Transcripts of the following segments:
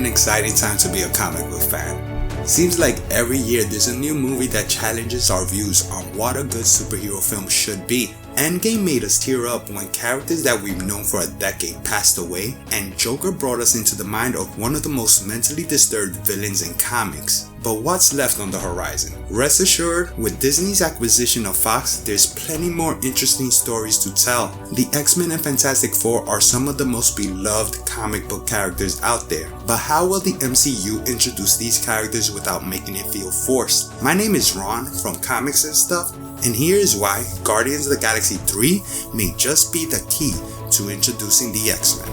an exciting time to be a comic book fan. Seems like every year there's a new movie that challenges our views on what a good superhero film should be. Endgame made us tear up when characters that we've known for a decade passed away, and Joker brought us into the mind of one of the most mentally disturbed villains in comics. But what's left on the horizon? Rest assured, with Disney's acquisition of Fox, there's plenty more interesting stories to tell. The X-Men and Fantastic Four are some of the most beloved comic book characters out there. But how will the MCU introduce these characters without making it feel forced? My name is Ron from Comics and Stuff, and here is why Guardians of the Galaxy 3 may just be the key to introducing the X-Men.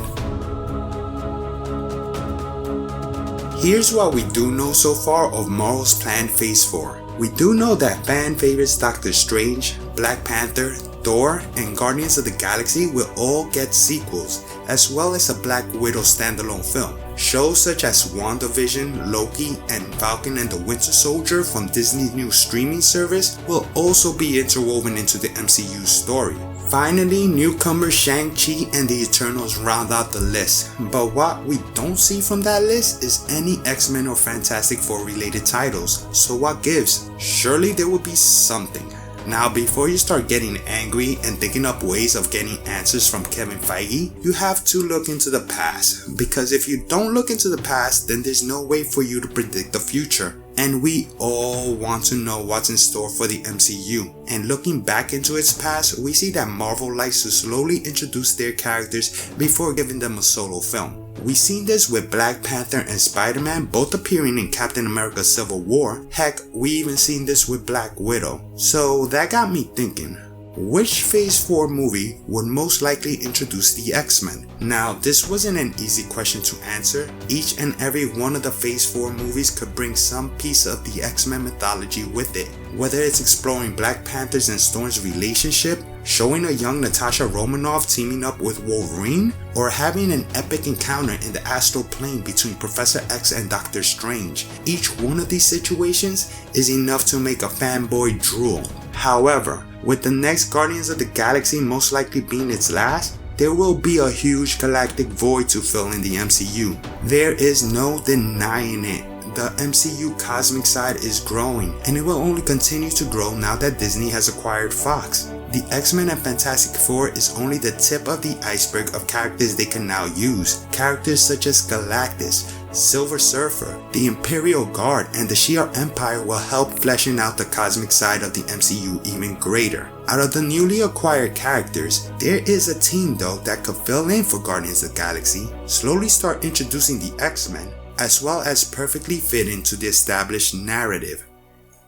Here's what we do know so far of Marvel's planned Phase 4. We do know that fan favorites Doctor Strange, Black Panther, Thor, and Guardians of the Galaxy will all get sequels, as well as a Black Widow standalone film. Shows such as WandaVision, Loki, and Falcon and the Winter Soldier from Disney's new streaming service will also be interwoven into the MCU story. Finally, newcomer Shang-Chi and the Eternals round out the list, but what we don't see from that list is any X-Men or Fantastic Four related titles, so what gives? Surely there will be something. Now, before you start getting angry and thinking up ways of getting answers from Kevin Feige, you have to look into the past, because if you don't look into the past, then there's no way for you to predict the future. And we all want to know what's in store for the MCU. And looking back into its past, we see that Marvel likes to slowly introduce their characters before giving them a solo film. We've seen this with Black Panther and Spider-Man both appearing in Captain America Civil War. Heck, we even seen this with Black Widow. So that got me thinking, which Phase 4 movie would most likely introduce the X-Men? Now, this wasn't an easy question to answer. Each and every one of the Phase 4 movies could bring some piece of the X-Men mythology with it. Whether it's exploring Black Panther's and Storm's relationship, showing a young Natasha Romanoff teaming up with Wolverine, or having an epic encounter in the astral plane between Professor X and Doctor Strange. Each one of these situations is enough to make a fanboy drool. However, with the next Guardians of the Galaxy most likely being its last, there will be a huge galactic void to fill in the MCU. There is no denying it. The MCU cosmic side is growing, and it will only continue to grow now that Disney has acquired Fox. The X-Men and Fantastic Four is only the tip of the iceberg of characters they can now use. Characters such as Galactus, Silver Surfer, the Imperial Guard, and the Shiar Empire will help fleshing out the cosmic side of the MCU even greater. Out of the newly acquired characters, there is a team though that could fill in for Guardians of the Galaxy, slowly start introducing the X-Men, as well as perfectly fit into the established narrative.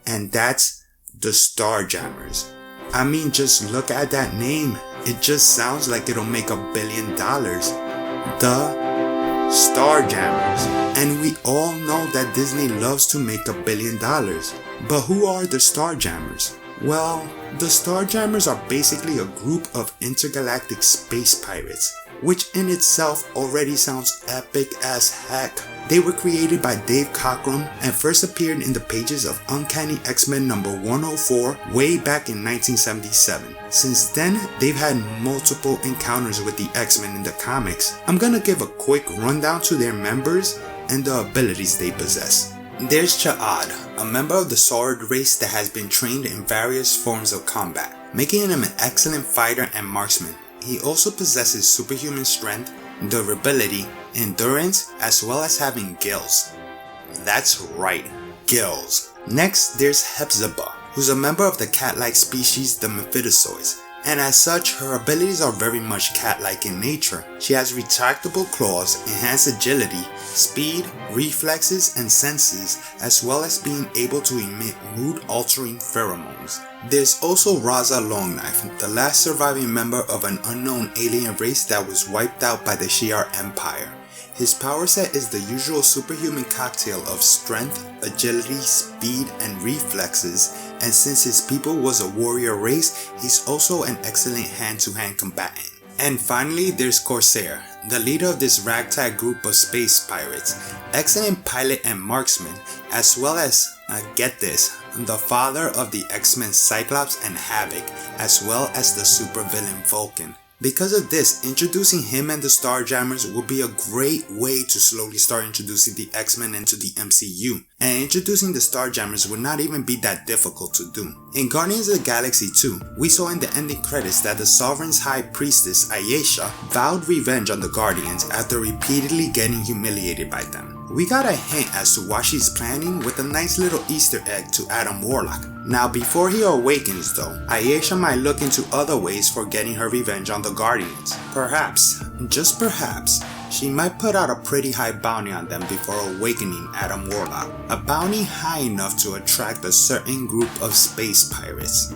And that's the Starjammers. I mean, just look at that name. It just sounds like it'll make $1 billion. The Starjammers. And we all know that Disney loves to make $1 billion. But who are the Starjammers? Well, the Starjammers are basically a group of intergalactic space pirates, which in itself already sounds epic as heck. They were created by Dave Cockrum and first appeared in the pages of Uncanny X-Men number 104 way back in 1977. Since then, they've had multiple encounters with the X-Men in the comics. I'm gonna give a quick rundown to their members and the abilities they possess. There's Cha'ad, a member of the Sword race that has been trained in various forms of combat, making him an excellent fighter and marksman. He also possesses superhuman strength, durability, endurance, as well as having gills. That's right, gills. Next, there's Hepzibah, who's a member of the cat-like species the Mephistozoids, and as such, her abilities are very much cat-like in nature. She has retractable claws, enhanced agility, speed, reflexes, and senses, as well as being able to emit mood-altering pheromones. There's also Raza Longknife, the last surviving member of an unknown alien race that was wiped out by the Shiar Empire. His power set is the usual superhuman cocktail of strength, agility, speed, and reflexes, and since his people was a warrior race, he's also an excellent hand-to-hand combatant. And finally, there's Corsair, the leader of this ragtag group of space pirates, excellent pilot and marksman, as well as, get this, the father of the X-Men Cyclops and Havoc, as well as the supervillain Vulcan. Because of this, introducing him and the Starjammers would be a great way to slowly start introducing the X-Men into the MCU, and introducing the Starjammers would not even be that difficult to do. In Guardians of the Galaxy 2, we saw in the ending credits that the Sovereign's High Priestess Ayesha vowed revenge on the Guardians after repeatedly getting humiliated by them. We got a hint as to what she's planning with a nice little Easter egg to Adam Warlock. Now before he awakens though, Ayesha might look into other ways for getting her revenge on the Guardians. Perhaps, just perhaps, she might put out a pretty high bounty on them before awakening Adam Warlock. A bounty high enough to attract a certain group of space pirates.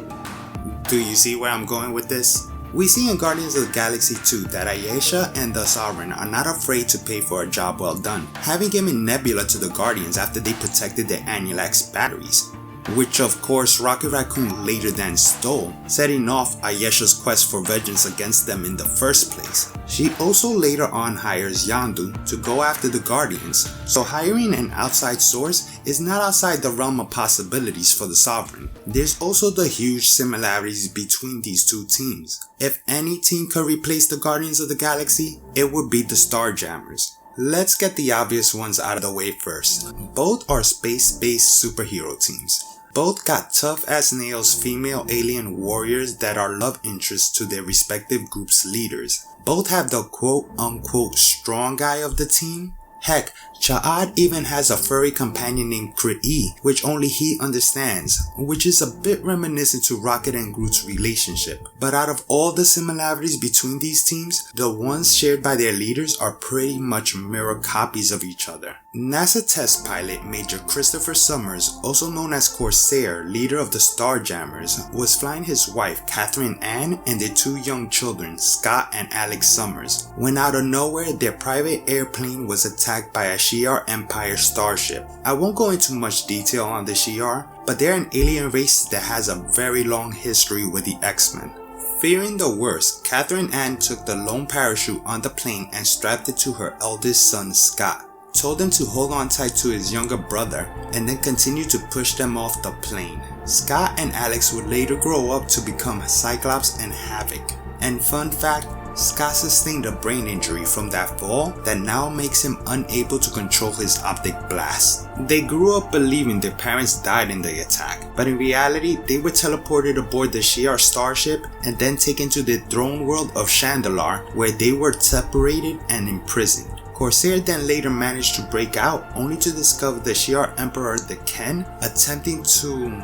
Do you see where I'm going with this? We see in Guardians of the Galaxy 2 that Ayesha and the Sovereign are not afraid to pay for a job well done, having given Nebula to the Guardians after they protected the Annulax batteries, which of course Rocket Raccoon later then stole, setting off Ayesha's quest for vengeance against them in the first place. She also later on hires Yondu to go after the Guardians, so hiring an outside source is not outside the realm of possibilities for the Sovereign. There's also the huge similarities between these two teams. If any team could replace the Guardians of the Galaxy, it would be the Starjammers. Let's get the obvious ones out of the way first. Both are space-based superhero teams. Both got tough as nails female alien warriors that are love interests to their respective group's leaders. Both have the quote-unquote strong guy of the team. Heck, Cha'ad even has a furry companion named Kree, which only he understands, which is a bit reminiscent to Rocket and Groot's relationship. But out of all the similarities between these teams, the ones shared by their leaders are pretty much mirror copies of each other. NASA test pilot Major Christopher Summers, also known as Corsair, leader of the Starjammers, was flying his wife Catherine Ann and their two young children, Scott and Alex Summers, when out of nowhere their private airplane was attacked by a Shiar Empire starship. I won't go into much detail on the Shiar, but they're an alien race that has a very long history with the X-Men. Fearing the worst, Catherine Ann took the lone parachute on the plane and strapped it to her eldest son Scott, told him to hold on tight to his younger brother, and then continued to push them off the plane. Scott and Alex would later grow up to become Cyclops and Havoc. And fun fact, Scott sustained a brain injury from that fall that now makes him unable to control his optic blast. They grew up believing their parents died in the attack, but in reality they were teleported aboard the Shiar starship and then taken to the throne world of Chandalar, where they were separated and imprisoned. Corsair then later managed to break out, only to discover the Shiar Emperor the Ken attempting to,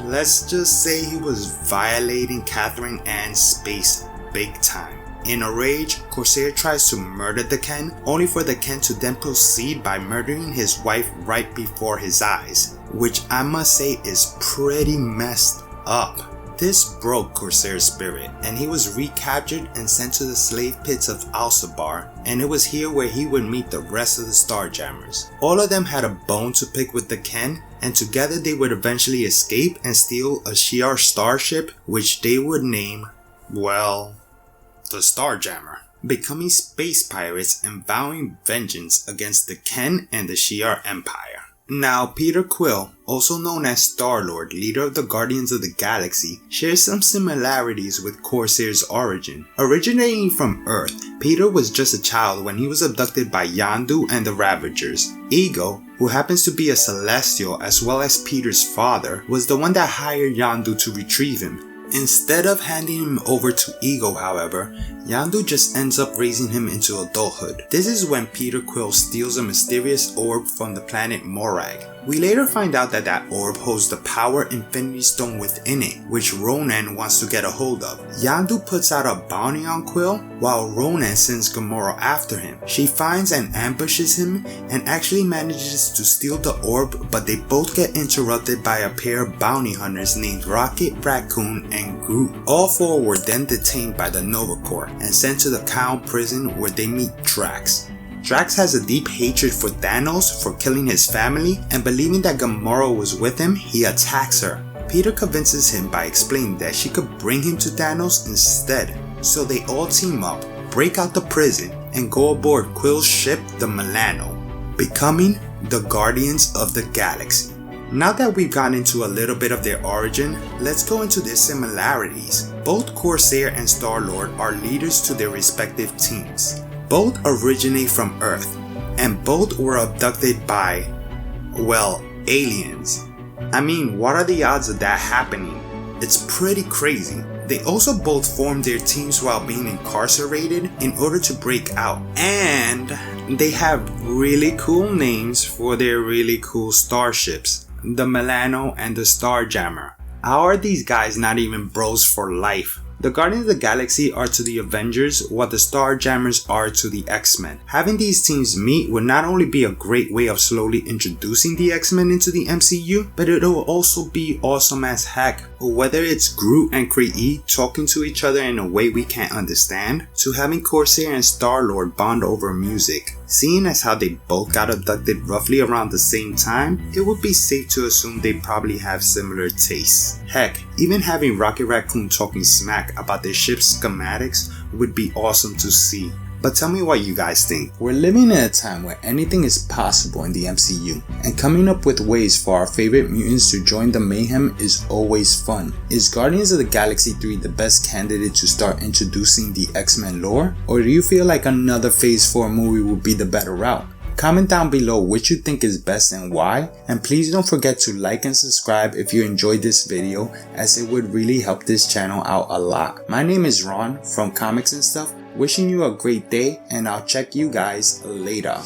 let's just say he was violating Catherine Ann's space big time. In a rage, Corsair tries to murder the Ken, only for the Ken to then proceed by murdering his wife right before his eyes, which I must say is pretty messed up. This broke Corsair's spirit, and he was recaptured and sent to the slave pits of Alcibar, and it was here where he would meet the rest of the Starjammers. All of them had a bone to pick with the Ken, and together they would eventually escape and steal a Shiar starship, which they would name, well, the Starjammer, becoming space pirates and vowing vengeance against the Ken and the Shiar Empire. Now, Peter Quill, also known as Star-Lord, leader of the Guardians of the Galaxy, shares some similarities with Corsair's origin. Originating from Earth, Peter was just a child when he was abducted by Yondu and the Ravagers. Ego, who happens to be a Celestial as well as Peter's father, was the one that hired Yondu to retrieve him. Instead of handing him over to Ego, however, Yondu just ends up raising him into adulthood. This is when Peter Quill steals a mysterious orb from the planet Morag. We later find out that that orb holds the Power Infinity Stone within it, which Ronan wants to get a hold of. Yondu puts out a bounty on Quill, while Ronan sends Gamora after him. She finds and ambushes him, and actually manages to steal the orb, but they both get interrupted by a pair of bounty hunters named Rocket, Raccoon, and Groot. All four were then detained by the Nova Corps and sent to the Count prison, where they meet Drax. Drax has a deep hatred for Thanos for killing his family, and believing that Gamora was with him, he attacks her. Peter convinces him by explaining that she could bring him to Thanos instead. So they all team up, break out the prison, and go aboard Quill's ship, the Milano, becoming the Guardians of the Galaxy. Now that we've gotten into a little bit of their origin, let's go into their similarities. Both Corsair and Star-Lord are leaders to their respective teams. Both originate from Earth, and both were abducted by, well, aliens. I mean, what are the odds of that happening? It's pretty crazy. They also both formed their teams while being incarcerated in order to break out, and they have really cool names for their really cool starships, the Milano and the Starjammer. How are these guys not even bros for life? The Guardians of the Galaxy are to the Avengers what the Starjammers are to the X-Men. Having these teams meet would not only be a great way of slowly introducing the X-Men into the MCU, but it will also be awesome as heck. Whether it's Groot and Kree talking to each other in a way we can't understand, to having Corsair and Star-Lord bond over music. Seeing as how they both got abducted roughly around the same time, it would be safe to assume they probably have similar tastes. Heck, even having Rocket Raccoon talking smack about their ship's schematics would be awesome to see. But tell me what you guys think. We're living in a time where anything is possible in the MCU, and coming up with ways for our favorite mutants to join the mayhem is always fun. Is Guardians of the Galaxy 3 the best candidate to start introducing the X-Men lore? Or do you feel like another Phase 4 movie would be the better route? Comment down below which you think is best and why, and please don't forget to like and subscribe if you enjoyed this video, as it would really help this channel out a lot. My name is Ron from Comics and Stuff, wishing you a great day, and I'll check you guys later.